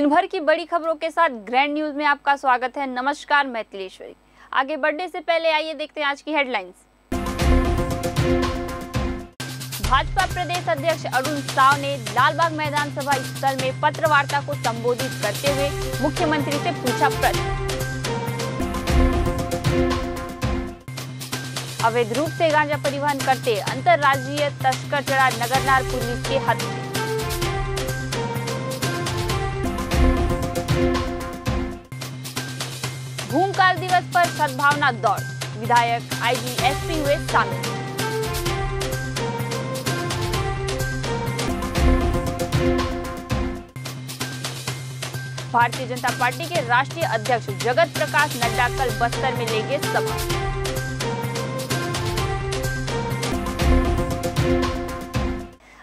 दिन भर की बड़ी खबरों के साथ ग्रैंड न्यूज में आपका स्वागत है। नमस्कार, मैं तिलेश्वरी। आगे बढ़ने से पहले आइए देखते हैं आज की हेडलाइंस। भाजपा प्रदेश अध्यक्ष अरुण साव ने लालबाग मैदान सभा स्थल में पत्रवार्ता को संबोधित करते हुए मुख्यमंत्री से पूछा प्रश्न। अवैध रूप से गांजा परिवहन करते अंतर्राज्यीय तस्कर चढ़ा नगरनार पुलिस के हाथ। भूमकाल दिवस पर सद्भावना दौड़, विधायक आईजी-एसपी हुए शामिल। भारतीय जनता पार्टी के राष्ट्रीय अध्यक्ष जगत प्रकाश नड्डा कल बस्तर में लेंगे सभा।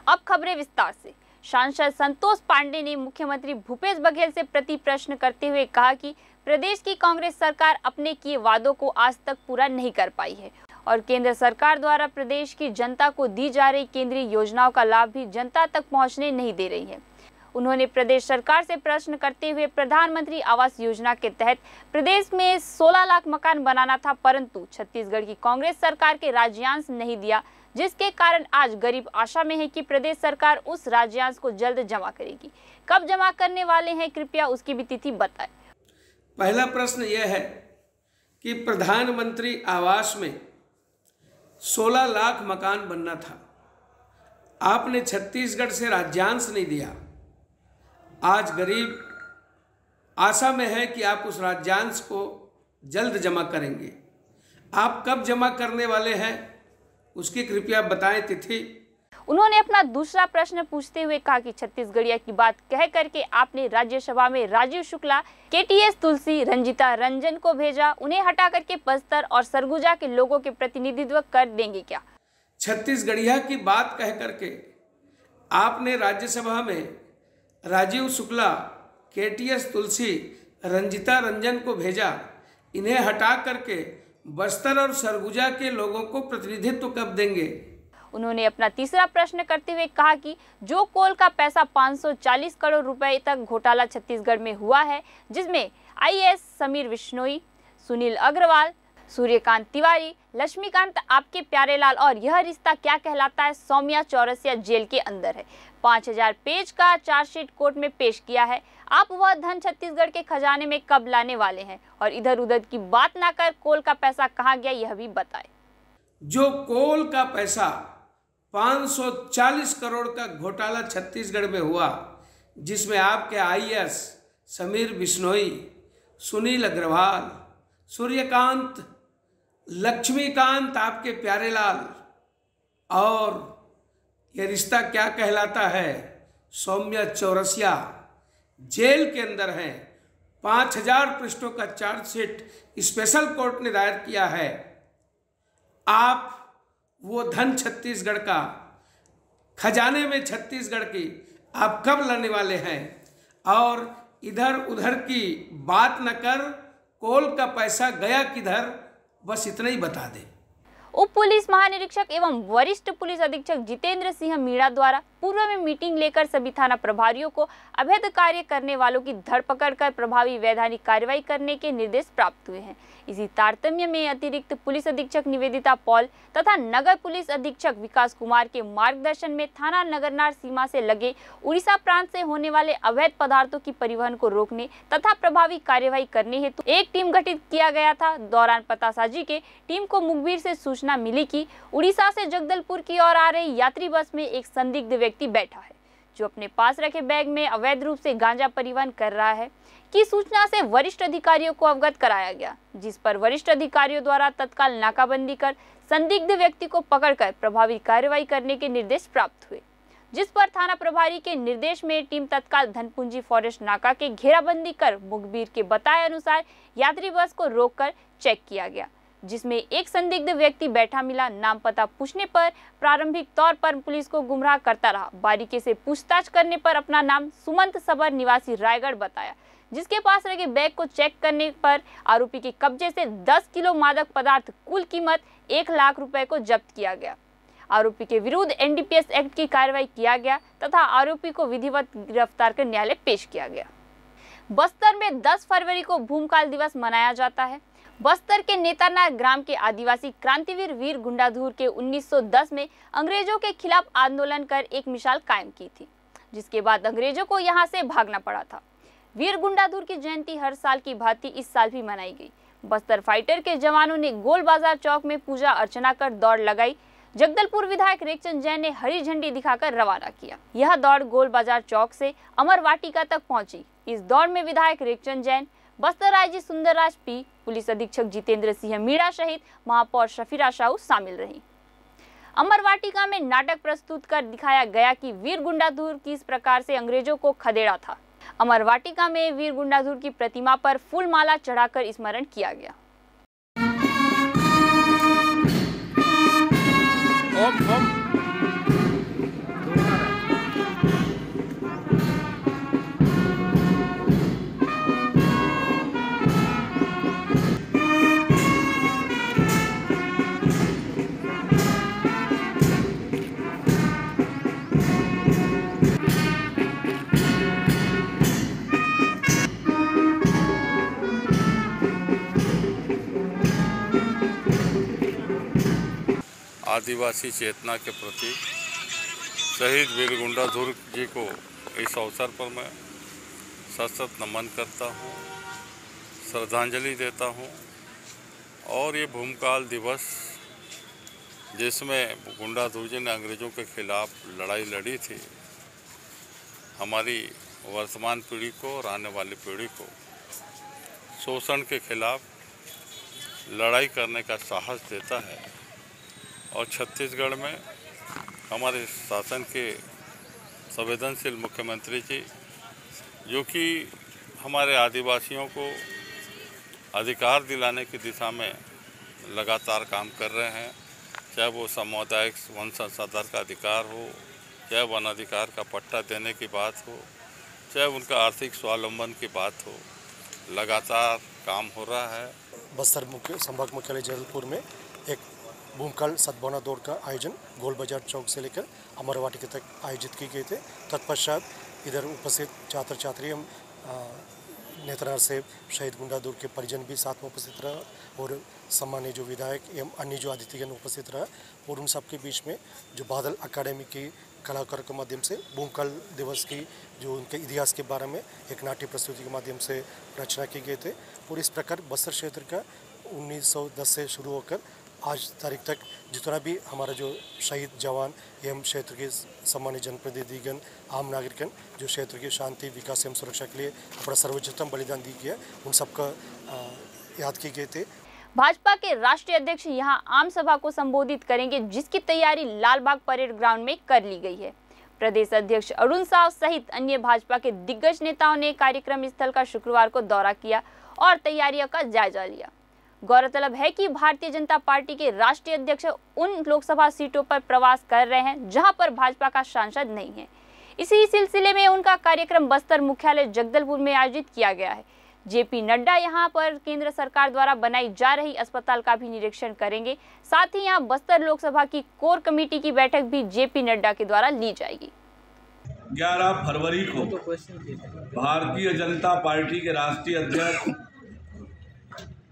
अब खबरें विस्तार से। सांसद संतोष पांडे ने मुख्यमंत्री भूपेश बघेल से प्रति प्रश्न करते हुए कहा कि प्रदेश की कांग्रेस सरकार अपने किए वादों को आज तक पूरा नहीं कर पाई है और केंद्र सरकार द्वारा प्रदेश की जनता को दी जा रही केंद्रीय योजनाओं का लाभ भी जनता तक पहुंचने नहीं दे रही है। उन्होंने प्रदेश सरकार से प्रश्न करते हुए प्रधानमंत्री आवास योजना के तहत प्रदेश में 16 लाख मकान बनाना था, परंतु छत्तीसगढ़ की कांग्रेस सरकार के राज्यांश नहीं दिया, जिसके कारण आज गरीब आशा में है कि प्रदेश सरकार उस राज्यांश को जल्द जमा करेगी। कब जमा करने वाले हैं, कृपया उसकी भी तिथि बताएं। पहला प्रश्न यह है कि प्रधानमंत्री आवास में 16 लाख मकान बनना था, आपने छत्तीसगढ़ से राज्यांश नहीं दिया। आज गरीब आशा में है कि आप उस राज्यांश को जल्द जमा करेंगे। आप कब जमा करने वाले हैं, उसकी कृपया बताएं तिथि। उन्होंने अपना दूसरा प्रश्न पूछते हुए कहा कि छत्तीसगढ़िया की बात कह करके आपने राज्यसभा में राजीव शुक्ला, केटीएस तुलसी, रंजिता रंजन को भेजा, उन्हें हटा करके बस्तर और सरगुजा के लोगों के प्रतिनिधित्व कर देंगे क्या? छत्तीसगढ़िया की बात कह करके आपने राज्यसभा में राजीव शुक्ला, केटीएस तुलसी, रंजिता रंजन को भेजा, इन्हें हटा करके बस्तर और सरगुजा के लोगों को प्रतिनिधित्व कब देंगे? उन्होंने अपना तीसरा प्रश्न करते हुए कहा कि जो कोल का पैसा 540 करोड़ रुपए तक घोटाला छत्तीसगढ़ में हुआ है, जिसमें आईएएस समीर बिश्नोई, सुनील अग्रवाल, सूर्यकांत तिवारी, लक्ष्मीकांत आपके प्यारेलाल और यह रिश्ता क्या कहलाता है सौम्या चौरसिया जेल के अंदर है। 5000 पेज का चार्जशीट कोर्ट में पेश किया है। आप वह धन छत्तीसगढ़ के खजाने में कब लाने वाले हैं और इधर उधर की बात ना कर कोल का पैसा कहाँ गया, यह भी बताएं। जो कोल का पैसा 540 करोड़ का घोटाला छत्तीसगढ़ में हुआ, जिसमें आपके आईएएस समीर बिश्नोई, सुनील अग्रवाल, सूर्यकांत, लक्ष्मीकांत आपके प्यारेलाल और यह रिश्ता क्या कहलाता है सौम्या चौरसिया जेल के अंदर हैं। 5000 पृष्ठों का चार्जशीट स्पेशल कोर्ट ने दायर किया है। आप वो धन छत्तीसगढ़ का खजाने में छत्तीसगढ़ की आप कब लाने वाले हैं और इधर उधर की बात न कर कोल का पैसा गया किधर, बस इतना ही बता दें। उप पुलिस महानिरीक्षक एवं वरिष्ठ पुलिस अधीक्षक जितेंद्र सिंह मीणा द्वारा पूर्व में मीटिंग लेकर सभी थाना प्रभारियों को अवैध कार्य करने वालों की धरपकड़ कर प्रभावी वैधानिक कार्रवाई करने के निर्देश प्राप्त हुए हैं। इसी तारतम्य में अतिरिक्त पुलिस अधीक्षक निवेदिता पॉल तथा नगर पुलिस अधीक्षक विकास कुमार के मार्गदर्शन में थाना नगरनार सीमा से लगे उड़ीसा प्रांत से होने वाले अवैध पदार्थों की परिवहन को रोकने तथा प्रभावी कार्यवाही करने हेतु एक टीम गठित किया गया था। दौरान पतासाजी के टीम को मुखबिर से सूचना मिली कि उड़ीसा से जगदलपुर की ओर आ रही यात्री बस में एक संदिग्ध व्यक्ति बैठा है, जो अपने पास रखे बैग में अवैध रूप से गांजा परिवहन कर रहा है की सूचना से वरिष्ठ अधिकारियों को अवगत कराया गया, जिस पर वरिष्ठ अधिकारियों द्वारा तत्काल नाकाबंदी कर संदिग्ध व्यक्ति को पकड़कर प्रभावी कार्रवाई करने के निर्देश प्राप्त हुए। जिस पर थाना प्रभारी के निर्देश में टीम तत्काल धनपुंजी फॉरेस्ट नाका के घेराबंदी कर मुखबिर के बताए अनुसार यात्री बस को रोककर चेक किया गया, जिसमें एक संदिग्ध व्यक्ति बैठा मिला। नाम पता पूछने पर प्रारंभिक तौर पर पुलिस को गुमराह करता रहा। बारीकी से पूछताछ करने पर अपना नाम सुमंत सबर निवासी रायगढ़ बताया, जिसके पास रखे बैग को चेक करने पर आरोपी के कब्जे से 10 किलो मादक पदार्थ कुल कीमत 1 लाख रुपए को जब्त किया गया। आरोपी के विरुद्ध एनडीपीएस एक्ट की कार्रवाई किया गया तथा आरोपी को विधिवत गिरफ्तार कर न्यायालय पेश किया गया। बस्तर में 10 फरवरी को भूमकाल दिवस मनाया जाता है। बस्तर के नेतानार ग्राम के आदिवासी क्रांतिवीर वीर गुंडाधुर के 1910 में अंग्रेजों के खिलाफ आंदोलन कर एक मिसाल कायम की थी, जिसके बाद अंग्रेजों को यहां से भागना पड़ा था। वीर गुंडाधुर की जयंती हर साल की भांति इस साल भी मनाई गई। बस्तर फाइटर के जवानों ने गोल बाजार चौक में पूजा अर्चना कर दौड़ लगाई। जगदलपुर विधायक रेखचंद जैन ने हरी झंडी दिखाकर रवाना किया। यह दौड़ गोल बाजार चौक से अमर वाटिका तक पहुंची। इस दौड़ में विधायक Rekhchand Jain, Bastar IG Sundarraj P, police अधीक्षक जितेंद्र सिंह मीणा सहित महापौर शफीरा साहू शामिल रही। अमर वाटिका में नाटक प्रस्तुत कर दिखाया गया कि वीर गुंडाधुर किस प्रकार से अंग्रेजों को खदेड़ा था। अमर वाटिका में वीर गुंडाधुर की प्रतिमा पर फूल माला चढ़ाकर स्मरण किया गया। आदिवासी चेतना के प्रति शहीद वीर गुंडाधुर जी को इस अवसर पर मैं सशक्त नमन करता हूँ, श्रद्धांजलि देता हूँ। और ये भूमकाल दिवस जिसमें गुंडाधुर जी ने अंग्रेज़ों के खिलाफ लड़ाई लड़ी थी, हमारी वर्तमान पीढ़ी को और आने वाली पीढ़ी को शोषण के खिलाफ लड़ाई करने का साहस देता है। और छत्तीसगढ़ में हमारे शासन के संवेदनशील मुख्यमंत्री जी, जो कि हमारे आदिवासियों को अधिकार दिलाने की दिशा में लगातार काम कर रहे हैं, चाहे वो सामुदायिक वन संसाधन का अधिकार हो, चाहे वन अधिकार का पट्टा देने की बात हो, चाहे उनका आर्थिक स्वावलंबन की बात हो, लगातार काम हो रहा है। बस्तर संभाग मुख्यालय जगदलपुर में एक भूमकाल सद्भावना दौड़ का आयोजन गोल बाजार चौक से लेकर अमर वाटिका तक आयोजित की गई थे। तत्पश्चात इधर उपस्थित छात्र छात्री एवं नेतनार से शहीद गुंडाधुर के परिजन भी साथ में उपस्थित रहा और सम्मानीय जो विधायक एवं अन्य जो अतिथिगण उपस्थित रहा और उन सबके बीच में जो बादल अकादमी की कलाकार के माध्यम से भूमकाल दिवस की जो उनके इतिहास के बारे में एक नाट्य प्रस्तुति के माध्यम से रचना की गए थे। और इस प्रकार बस्तर क्षेत्र का 1910 से शुरू होकर आज तारीख तक जितना भी हमारा जो शहीद जवान एवं क्षेत्र के सम्मानित जनप्रतिनिधिगण, आम नागरिकगण जो क्षेत्र की शांति, विकास एवं सुरक्षा के लिए अपना सर्वोच्चतम बलिदान दी गया, उन सबका याद किए गए थे। भाजपा के राष्ट्रीय अध्यक्ष यहां आम सभा को संबोधित करेंगे, जिसकी तैयारी लालबाग परेड ग्राउंड में कर ली गई है। प्रदेश अध्यक्ष अरुण साव सहित अन्य भाजपा के दिग्गज नेताओं ने कार्यक्रम स्थल का शुक्रवार को दौरा किया और तैयारियों का जायजा लिया। गौरतलब है कि भारतीय जनता पार्टी के राष्ट्रीय अध्यक्ष उन लोकसभा सीटों पर प्रवास कर रहे हैं जहां पर भाजपा का सांसद नहीं है। इसी सिलसिले में उनका कार्यक्रम बस्तर मुख्यालय जगदलपुर में आयोजित किया गया है। जेपी नड्डा यहां पर केंद्र सरकार द्वारा बनाई जा रही अस्पताल का भी निरीक्षण करेंगे। साथ ही यहां बस्तर लोकसभा की कोर कमेटी की बैठक भी जेपी नड्डा के द्वारा ली जाएगी। 11 फरवरी को भारतीय जनता पार्टी के राष्ट्रीय अध्यक्ष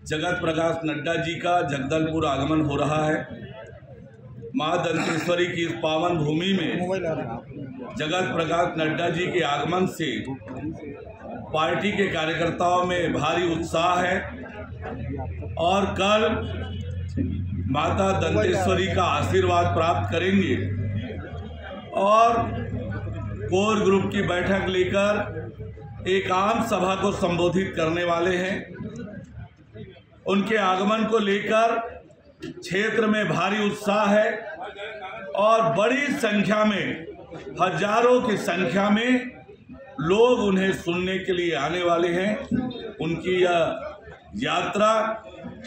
जगत प्रकाश नड्डा जी का जगदलपुर आगमन हो रहा है। मां दंतेश्वरी की इस पावन भूमि में जगत प्रकाश नड्डा जी के आगमन से पार्टी के कार्यकर्ताओं में भारी उत्साह है और कल माता दंतेश्वरी का आशीर्वाद प्राप्त करेंगे और कोर ग्रुप की बैठक लेकर एक आम सभा को संबोधित करने वाले हैं। उनके आगमन को लेकर क्षेत्र में भारी उत्साह है और बड़ी संख्या में, हजारों की संख्या में लोग उन्हें सुनने के लिए आने वाले हैं। उनकी यह यात्रा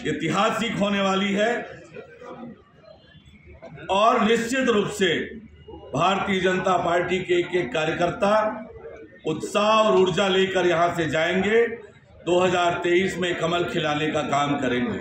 ऐतिहासिक होने वाली है और निश्चित रूप से भारतीय जनता पार्टी के एक कार्यकर्ता उत्साह और ऊर्जा लेकर यहां से जाएंगे। 2023 में कमल खिलाने का काम करेंगे।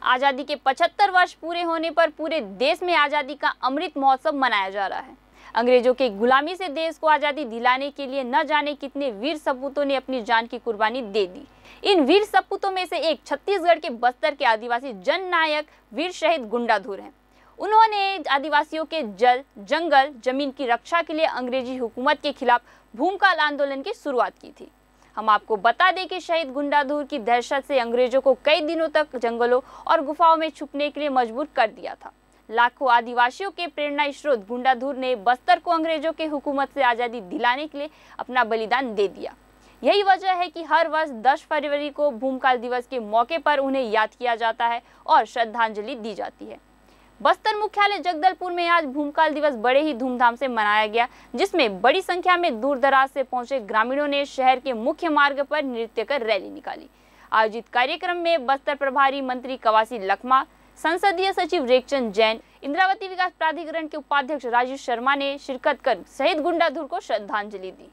आजादी के 75 वर्ष पूरे होने पर पूरे देश में आजादी का अमृत महोत्सव मनाया जा रहा है। अंग्रेजों के गुलामी से देश को आज़ादी दिलाने के लिए न जाने कितने वीर सपूतों ने अपनी जान की कुर्बानी दे दी। इन वीर सपूतों में से एक छत्तीसगढ़ के बस्तर के आदिवासी जननायक वीर शहीद गुंडाधुर हैं। उन्होंने आदिवासियों के जल, जंगल, जमीन की रक्षा के लिए अंग्रेजी हुकूमत के खिलाफ भूमकाल आंदोलन की शुरुआत की थी। हम आपको बता दें कि शहीद गुंडाधुर की दहशत से अंग्रेजों को कई दिनों तक जंगलों और गुफाओं में छुपने के लिए मजबूर कर दिया था। लाखों आदिवासियों के प्रेरणा स्रोत गुंडाधुर ने बस्तर को अंग्रेजों के हुकूमत से आज़ादी दिलाने के लिए अपना बलिदान दे दिया। यही वजह है कि हर वर्ष 10 फरवरी को भूमकाल दिवस के मौके पर उन्हें याद किया जाता है और श्रद्धांजलि दी जाती है। बस्तर मुख्यालय जगदलपुर में आज भूमकाल दिवस बड़े ही धूमधाम से मनाया गया, जिसमें बड़ी संख्या में दूर दराज से पहुंचे ग्रामीणों ने शहर के मुख्य मार्ग पर नृत्य कर रैली निकाली। आयोजित कार्यक्रम में बस्तर प्रभारी मंत्री कवासी लखमा, संसदीय सचिव रेखचंद जैन, इंद्रावती विकास प्राधिकरण के उपाध्यक्ष राजू शर्मा ने शिरकत कर शहीद गुंडाधुर को श्रद्धांजलि दी।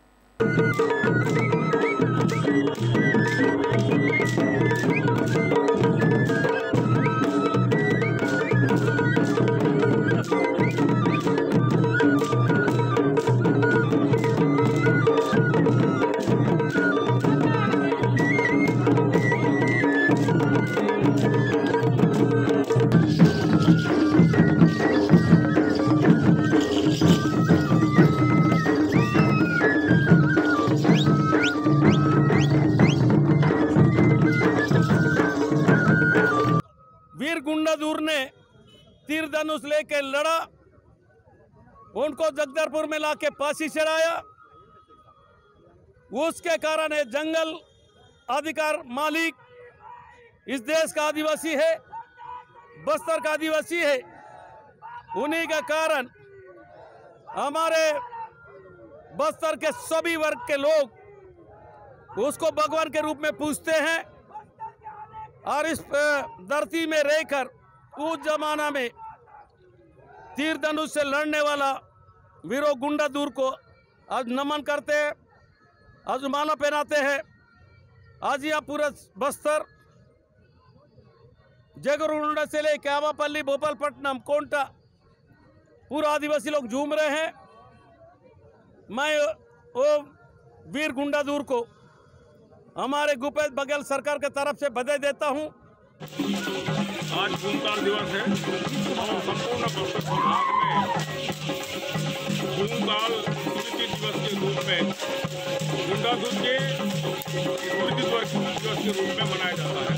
वीर गुंडाधुर ने तीर धनुष लेके लड़ा, उनको जगदलपुर में लाके फांसी चढ़ाया। उसके कारण ये जंगल अधिकार मालिक इस देश का आदिवासी है, बस्तर का आदिवासी है। उन्हीं के कारण हमारे बस्तर के सभी वर्ग के लोग उसको भगवान के रूप में पूजते हैं और इस धरती में रहकर उस जमाना में तीर धनुष से लड़ने वाला वीरों गुंडाधुर को आज नमन करते हैं, आज माला पहनाते हैं। आज यह पूरा बस्तर जगरुंडा से लेकर आवापल्ली, भोपालपट्टनम, कोंटा पूरा आदिवासी लोग झूम रहे हैं। मैं वो वीर गुंडाधुर को हमारे भूपेश बघेल सरकार के तरफ से बधाई देता हूं। आज भूमकाल दिवस है और संपूर्ण बस्तर संभाग में भूमकाल स्मृति दिवस के रूप में गुंडाधुर के स्मृति दिवस के रूप में मनाया जाता है।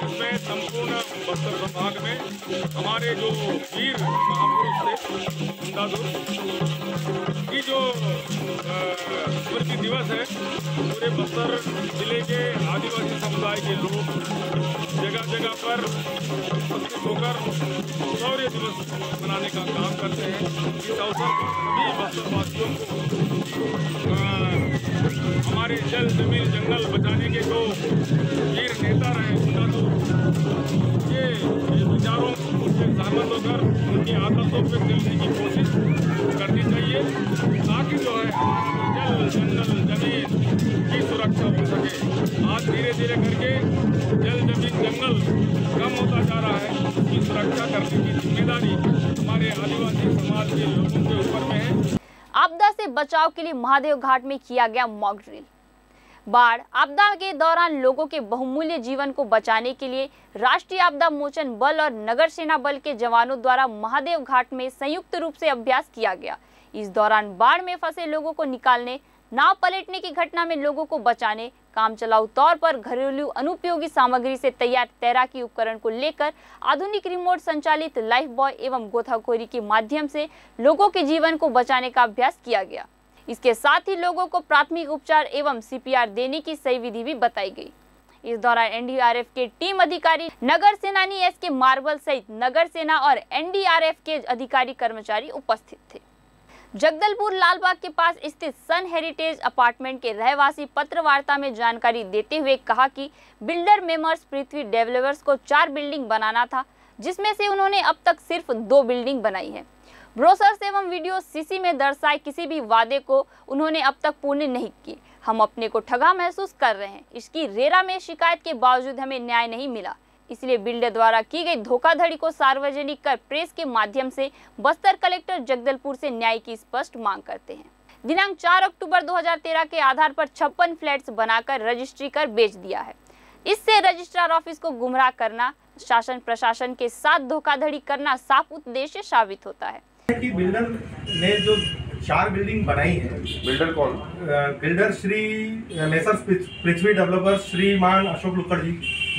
इसमें संपूर्ण बस्तर संभाग में हमारे जो वीर महापुरुष थे गुंडाधुर की जो स्मृति दिवस है, पूरे बस्तर जिले के आदिवासी समुदाय के लोग जगह जगह पर उपस्थित होकर शौर्य दिवस मनाने का काम करते हैं। इस अवसर पर सभी बस्तरवासियों को हमारे जल, जमीन, जंगल बचाने के जो वीर नेता रहे गुंडाधुर के विचारों से सहमत होकर उनके आदर्शों पर चलने की कोशिश करनी चाहिए, ताकि जो है जल, जंगल, जमीन की सुरक्षा हो सके। आज धीरे धीरे करके जल, जमीन, जंगल कम होता जा रहा है। उसकी सुरक्षा करने की जिम्मेदारी हमारे आदिवासी समाज के लोगों के ऊपर में है। आपदा से बचाव के लिए महादेव घाट में किया गया मॉक ड्रिल। बाढ़ आपदा के दौरान लोगों के बहुमूल्य जीवन को बचाने के लिए राष्ट्रीय आपदा मोचन बल और नगर सेना बल के जवानों द्वारा महादेव घाट में संयुक्त रूप से अभ्यास किया गया। इस दौरान बाढ़ में फंसे लोगों को निकालने, नाव पलटने की घटना में लोगों को बचाने, कामचलाऊ तौर पर घरेलू अनुपयोगी सामग्री से तैयार तैराकी उपकरण को लेकर आधुनिक रिमोट संचालित लाइफ बॉय एवं गोताखोरी के माध्यम से लोगों के जीवन को बचाने का अभ्यास किया गया। इसके साथ ही लोगों को प्राथमिक उपचार एवं CPR देने की सही विधि भी बताई गई। इस दौरान NDRF के टीम अधिकारी, नगर सेनानी SK मार्बल सहित नगर सेना और NDRF के अधिकारी कर्मचारी उपस्थित थे। जगदलपुर लालबाग के पास स्थित सन हेरिटेज अपार्टमेंट के रहवासी पत्र वार्ता में जानकारी देते हुए कहा कि बिल्डर मेमर्स पृथ्वी डेवलपर्स को 4 बिल्डिंग बनाना था, जिसमें से उन्होंने अब तक सिर्फ 2 बिल्डिंग बनाई है। ब्रोशर्स एवं वीडियो CC में दर्शाए किसी भी वादे को उन्होंने अब तक पूर्ण नहीं किए। हम अपने को ठगा महसूस कर रहे हैं। इसकी रेरा में शिकायत के बावजूद हमें न्याय नहीं मिला। इसलिए बिल्डर द्वारा की गई धोखाधड़ी को सार्वजनिक कर प्रेस के माध्यम से बस्तर कलेक्टर जगदलपुर से न्याय की स्पष्ट मांग करते हैं। दिनांक 4 अक्टूबर 2013 के आधार पर 56 फ्लैट्स बनाकर रजिस्ट्री कर बेच दिया है। इससे रजिस्ट्रार ऑफिस को गुमराह करना, शासन प्रशासन के साथ धोखाधड़ी करना साफ उद्देश्य साबित होता है कि बिल्डर ने जो 4 बिल्डिंग बनाई है, बिल्डर कौन? बिल्डर श्री मेसर्स पृथ्वी डेवलपर्स श्रीमान अशोक लुक्कड़ जी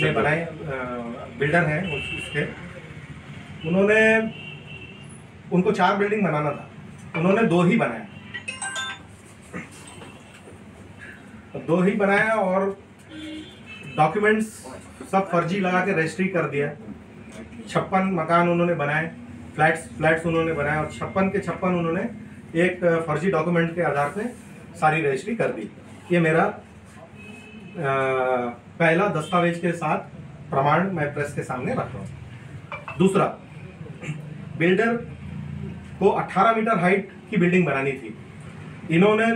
ने बनाए, बिल्डर हैं उसके। उन्होंने उनको 4 बिल्डिंग बनाना था, उन्होंने 2 ही बनाया, 2 ही बनाया और डॉक्यूमेंट्स सब फर्जी लगा के रजिस्ट्री कर दिया। 56 मकान उन्होंने बनाए, फ्लैट्स उन्होंने बनाए और 56 के 56 उन्होंने एक फर्जी डॉक्यूमेंट के आधार पे सारी रजिस्ट्री कर दी। ये मेरा पहला दस्तावेज के साथ प्रमाण मैं प्रेस के सामने रख रहा हूँ। दूसरा, बिल्डर को 18 मीटर हाइट की बिल्डिंग बनानी थी, इन्होंने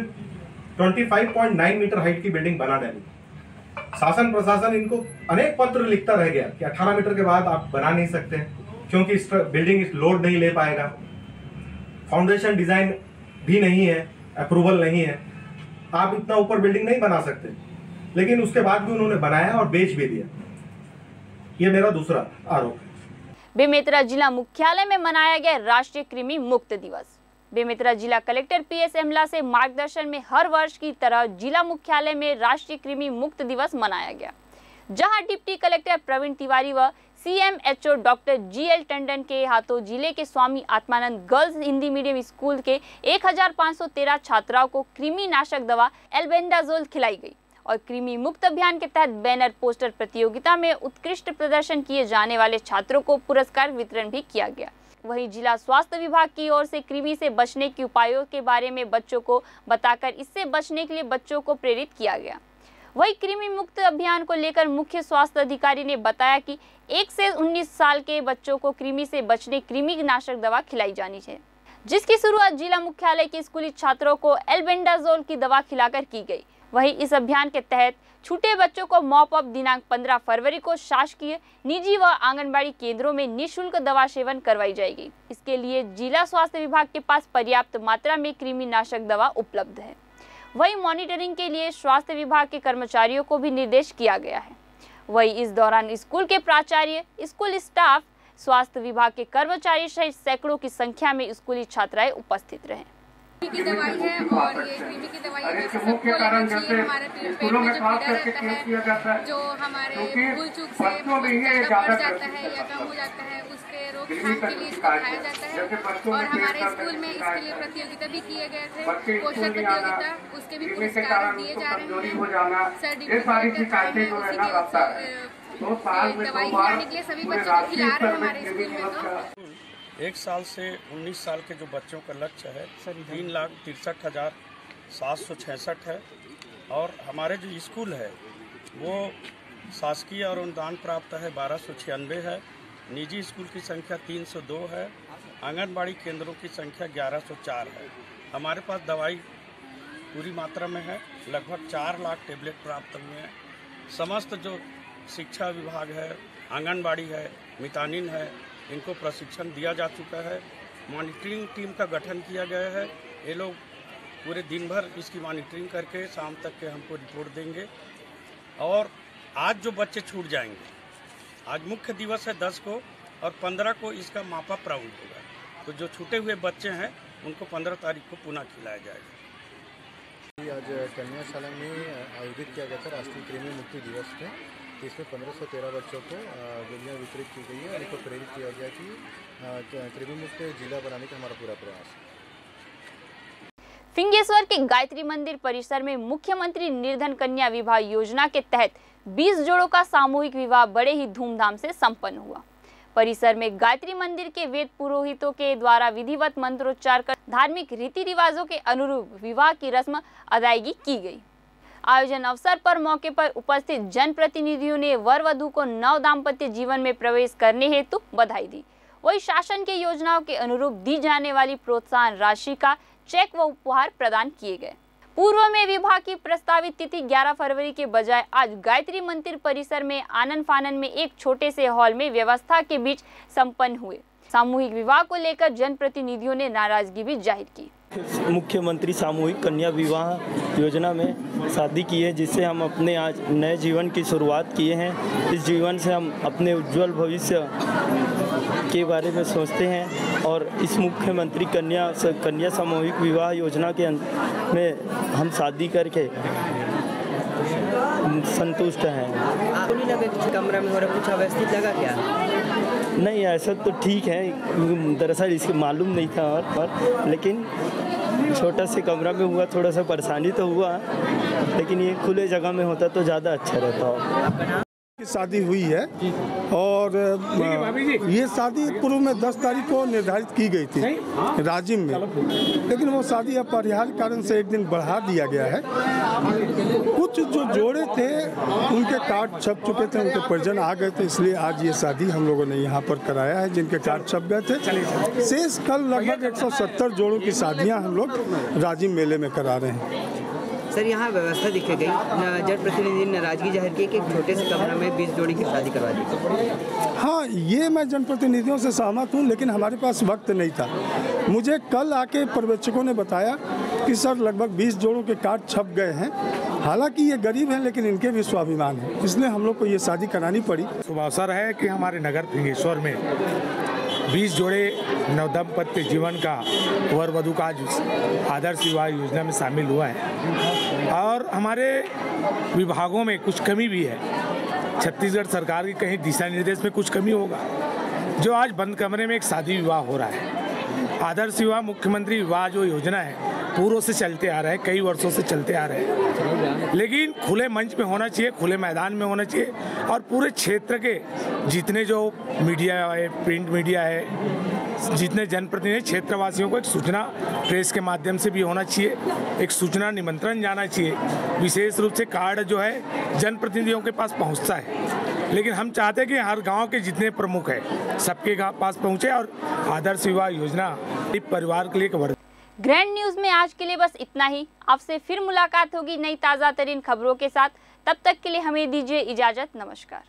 25.9 मीटर हाइट की बिल्डिंग बना डाली। शासन प्रशासन इनको अनेक पत्र लिखता रह गया कि 18 मीटर के बाद आप बना नहीं सकते क्योंकि इस बिल्डिंग इस लोड नहीं ले पाएगा, फाउंडेशन डिजाइन भी नहीं है, अप्रूवल नहीं है, आप इतना ऊपर बिल्डिंग नहीं बना सकते। लेकिन उसके बाद भी उन्होंने बनाया और बेच भी दिया। ये मेरा दूसरा आरोप है। बेमेतरा जिला मुख्यालय में मनाया गया राष्ट्रीय कृमि मुक्त दिवस। बेमेतरा जिला कलेक्टर PS अमला से मार्गदर्शन में हर वर्ष की तरह जिला मुख्यालय में राष्ट्रीय कृमि मुक्त दिवस मनाया गया, जहां डिप्टी कलेक्टर प्रवीण तिवारी व CMHO डॉक्टर GL टंडन के हाथों जिले के Swami Atmanand girls Hindi medium school के 1513 छात्राओं को कृमि नाशक दवा एल्बेंडाजोल खिलाई गई और कृमि मुक्त अभियान के तहत बैनर पोस्टर प्रतियोगिता में उत्कृष्ट प्रदर्शन किए जाने वाले छात्रों को पुरस्कार वितरण भी किया गया। वहीं जिला स्वास्थ्य विभाग की ओर से कृमि से बचने के उपायों के बारे में बच्चों को बताकर इससे बचने के लिए बच्चों को प्रेरित किया गया। वहीं कृमि मुक्त अभियान को लेकर मुख्य स्वास्थ्य अधिकारी ने बताया कि 1 से 19 साल के बच्चों को कृमि से बचने कृमि नाशक दवा खिलाई जानी है, जिसकी शुरुआत जिला मुख्यालय के स्कूली छात्रों को एल्बेंडाजोल की दवा खिलाकर की गई। वहीं इस अभियान के तहत छूटे बच्चों को मॉप अप दिनांक 15 फरवरी को शासकीय, निजी व आंगनबाड़ी केंद्रों में निःशुल्क दवा सेवन करवाई जाएगी। इसके लिए जिला स्वास्थ्य विभाग के पास पर्याप्त मात्रा में कृमिनाशक दवा उपलब्ध है। वहीं मॉनिटरिंग के लिए स्वास्थ्य विभाग के कर्मचारियों को भी निर्देश किया गया है। वहीं इस दौरान स्कूल के प्राचार्य, स्कूल स्टाफ, स्वास्थ्य विभाग के कर्मचारी सहित सैकड़ों की संख्या में स्कूली छात्राएं उपस्थित रहे। की दवाई है और ये कृमि की दवाई है, सबको लेना चाहिए। हमारे पेट में जो कीड़ा रहता है, जो हमारे भूल चूक से ज़्यादा बढ़ जाता है या कम हो जाता है, उसके रोकथाम के लिए इसको खाया जाता है। और हमारे स्कूल में इसके लिए प्रतियोगिता भी किए गए थे, पोस्टर प्रतियोगिता, उसके भी पुरस्कार दिए जा रहे हैं। सर्टिफिकेट दवाई खिलाने के लिए सभी बच्चों को खिला रहे हैं हमारे स्कूल में। तो 1 साल से 19 साल के जो बच्चों का लक्ष्य है 3,63,766 है और हमारे जो स्कूल है वो शासकीय और अनुदान प्राप्त है 1296 है, निजी स्कूल की संख्या 302 है, आंगनबाड़ी केंद्रों की संख्या 1104 है। हमारे पास दवाई पूरी मात्रा में है, लगभग 4 लाख टेबलेट प्राप्त हुए हैं। समस्त जो शिक्षा विभाग है, आंगनबाड़ी है, मितानिन है, इनको प्रशिक्षण दिया जा चुका है। मॉनिटरिंग टीम का गठन किया गया है। ये लोग पूरे दिन भर इसकी मॉनिटरिंग करके शाम तक के हमको रिपोर्ट देंगे। और आज जो बच्चे छूट जाएंगे, आज मुख्य दिवस है 10 को और 15 को इसका मापा प्राउंड होगा, तो जो छूटे हुए बच्चे हैं उनको 15 तारीख को पुनः खिलाया जाएगा। आज कन्याशाला में आयोजित किया गया था राष्ट्रीय कृमि मुक्ति दिवस में, इसमें 1513 बच्चों को गोलियाँ वितरित की गई है और इनको प्रेरित किया गया कि कृमि मुक्त जिला बनाने का हमारा पूरा प्रयास है। फिंगेश्वर के गायत्री मंदिर परिसर में मुख्यमंत्री निर्धन कन्या विवाह योजना के तहत 20 जोड़ों का सामूहिक विवाह बड़े ही धूमधाम से संपन्न हुआ। परिसर में गायत्री मंदिर के वेद पुरोहितों के द्वारा विधिवत मंत्रोच्चार कर धार्मिक रीति रिवाजों के अनुरूप विवाह की रस्म अदायगी की गई। आयोजन अवसर पर मौके पर उपस्थित जनप्रतिनिधियों ने वर वधू को नव दाम्पत्य जीवन में प्रवेश करने हेतु बधाई दी। वही शासन के योजनाओं के अनुरूप दी जाने वाली प्रोत्साहन राशि का चेक व उपहार प्रदान किए गए। पूर्व में विवाह की प्रस्तावित तिथि 11 फरवरी के बजाय आज गायत्री मंदिर परिसर में आनन फानन में एक छोटे से हॉल में व्यवस्था के बीच संपन्न हुए। सामूहिक विवाह को लेकर जनप्रतिनिधियों ने नाराजगी भी जाहिर की। मुख्यमंत्री सामूहिक कन्या विवाह योजना में शादी की है, जिससे हम अपने आज नए जीवन की शुरुआत किए हैं। इस जीवन से हम अपने उज्जवल भविष्य के बारे में सोचते हैं और इस मुख्यमंत्री कन्या सामूहिक विवाह योजना के में हम शादी करके संतुष्ट हैं। आपको नहीं लगा कि कमरा में हो रहा कुछ अव्यवस्थित लगा क्या? नहीं, ऐसा तो ठीक है, दरअसल इसके मालूम नहीं था और लेकिन छोटा से कमरा में हुआ, थोड़ा सा परेशानी तो हुआ, लेकिन ये खुले जगह में होता तो ज़्यादा अच्छा रहता। शादी हुई है और ये शादी पूर्व में 10 तारीख को निर्धारित की गई थी राजिम में, लेकिन वो शादी अपरिहार्य कारण से एक दिन बढ़ा दिया गया है। कुछ जो जोड़े थे उनके कार्ड छप चुके थे, उनके परिजन आ गए थे, इसलिए आज ये शादी हम लोगों ने यहाँ पर कराया है जिनके कार्ड छप गए थे। शेष कल लगभग 170 जोड़ों की शादियाँ हम लोग राजिम मेले में करा रहे हैं। सर, यहाँ व्यवस्था दिखे गई, जनप्रतिनिधि ने नाराजगी जाहिर की कि एक छोटे से कमरा में 20 जोड़ी की शादी करवा दी। हाँ, ये मैं जनप्रतिनिधियों से सहमत हूँ, लेकिन हमारे पास वक्त नहीं था। मुझे कल आके पर्यवेक्षकों ने बताया कि सर लगभग 20 जोड़ों के कार्ड छप गए हैं। हालांकि ये गरीब हैं, लेकिन इनके भी स्वाभिमान है, इसलिए हम लोग को ये शादी करानी पड़ी। शुभ अवसर है कि हमारे नगर फिंगेश्वर में 20 जोड़े नवदंपत्य जीवन का वर वधू का आदर्श विवाह योजना में शामिल हुआ है और हमारे विभागों में कुछ कमी भी है। छत्तीसगढ़ सरकार की कहीं दिशा निर्देश में कुछ कमी होगा, जो आज बंद कमरे में एक शादी विवाह हो रहा है। आदर्श विवाह मुख्यमंत्री विवाह जो योजना है पूर्व से चलते आ रहा है, कई वर्षों से चलते आ रहे हैं, लेकिन खुले मंच में होना चाहिए, खुले मैदान में होना चाहिए और पूरे क्षेत्र के जितने जो मीडिया है, प्रिंट मीडिया है, जितने जनप्रतिनिधि क्षेत्रवासियों को एक सूचना प्रेस के माध्यम से भी होना चाहिए, एक सूचना निमंत्रण जाना चाहिए। विशेष रूप से कार्ड जो है जनप्रतिनिधियों के पास पहुँचता है, लेकिन हम चाहते हैं कि हर गाँव के जितने प्रमुख हैं सबके पास पहुँचे और आदर्श विवाह योजना परिवार के लिए एक ग्रैंड न्यूज में आज के लिए बस इतना ही। आपसे फिर मुलाकात होगी नई ताज़ा तरीन खबरों के साथ। तब तक के लिए हमें दीजिए इजाजत। नमस्कार।